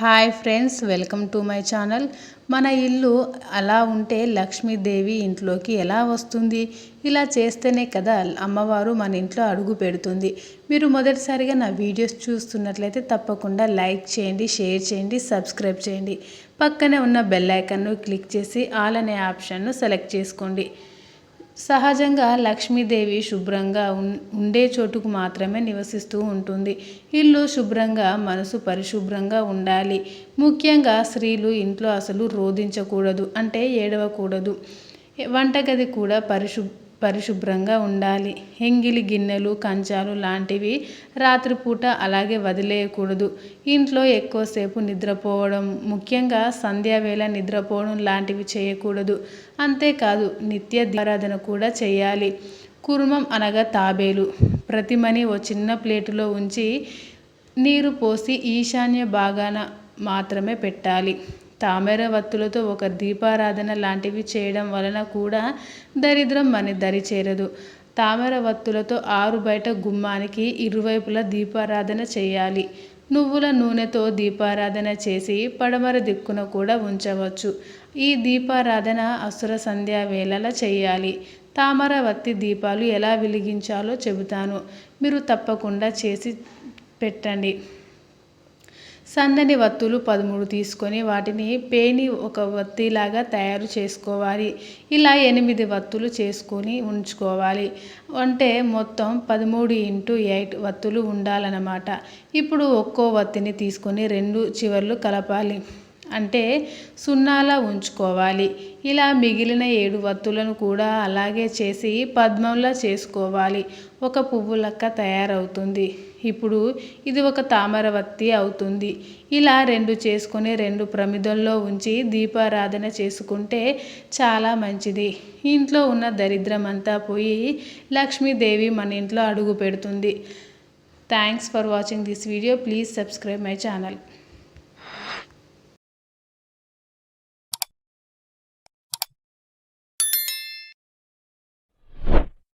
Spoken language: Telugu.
Hi friends, welcome to my channel. మన ఇల్లు అలా ఉంటే లక్ష్మీదేవి ఇంట్లోకి ఎలా వస్తుంది? ఇలా చేస్తేనే కదా అమ్మవారు మన ఇంట్లో అడుగు పెడుతుంది. మీరు మొదటిసారిగా నా వీడియోస్ చూస్తున్నట్లయితే తప్పకుండా లైక్ చేయండి, షేర్ చేయండి, సబ్స్క్రైబ్ చేయండి. పక్కనే ఉన్న బెల్ ఐకాన్ను క్లిక్ చేసి ఆల్ అనే ఆప్షన్ను సెలెక్ట్ చేసుకోండి. సహజంగా లక్ష్మీదేవి శుభ్రంగా ఉండే చోటుకు మాత్రమే నివసిస్తూ ఉంటుంది. ఇల్లు శుభ్రంగా, మనసు పరిశుభ్రంగా ఉండాలి. ముఖ్యంగా స్త్రీలు ఇంట్లో అసలు రోదించకూడదు, అంటే ఏడవకూడదు. వంటగది కూడా పరిశుభ్రంగా ఉండాలి. ఎంగిలి గిన్నెలు, కంచాలు లాంటివి రాత్రిపూట అలాగే వదిలేయకూడదు. ఇంట్లో ఎక్కువసేపు నిద్రపోవడం, ముఖ్యంగా సంధ్యావేళ నిద్రపోవడం లాంటివి చేయకూడదు. అంతేకాదు నిత్య దీపారాధన కూడా చేయాలి. కుర్మం అనగా తాబేలు ప్రతిమని ఓ చిన్న ప్లేటులో ఉంచి నీరు పోసి ఈశాన్య భాగాన మాత్రమే పెట్టాలి. తామర వత్తులతో ఒక దీపారాధన లాంటివి చేయడం వలన కూడా దరిద్రం మన దరి చేరదు. తామర వత్తులతో 6 బయట గుమ్మానికి ఇరువైపులా దీపారాధన చేయాలి. నువ్వుల నూనెతో దీపారాధన చేసి పడమర దిక్కున కూడా ఉంచవచ్చు. ఈ దీపారాధన అసుర సంధ్యా వేళలా చేయాలి. తామర వత్తి దీపాలు ఎలా వెలిగించాలో చెబుతాను, మీరు తప్పకుండా చేసి పెట్టండి. సన్నని వత్తులు 13 తీసుకొని వాటిని పేని ఒక వత్తిలాగా తయారు చేసుకోవాలి. ఇలా 8 వత్తులు చేసుకొని ఉంచుకోవాలి. అంటే మొత్తం 13x8 వత్తులు ఉండాలన్నమాట. ఇప్పుడు ఒక్కో వత్తిని తీసుకొని 2 చివర్లు కలపాలి, అంటే సున్నాలా ఉంచుకోవాలి. ఇలా మిగిలిన 7 వత్తులను కూడా అలాగే చేసి పద్మంలా చేసుకోవాలి. ఒక పువ్వు లెక్క తయారవుతుంది. ఇప్పుడు ఇది ఒక తామర వత్తి అవుతుంది. ఇలా 2 చేసుకొని 2 ప్రమిదల్లో ఉంచి దీపారాధన చేసుకుంటే చాలా మంచిది. ఇంట్లో ఉన్న దరిద్రం అంతా పోయి లక్ష్మీదేవి మన ఇంట్లో అడుగు పెడుతుంది. Thanks for watching this video. Please subscribe my channel.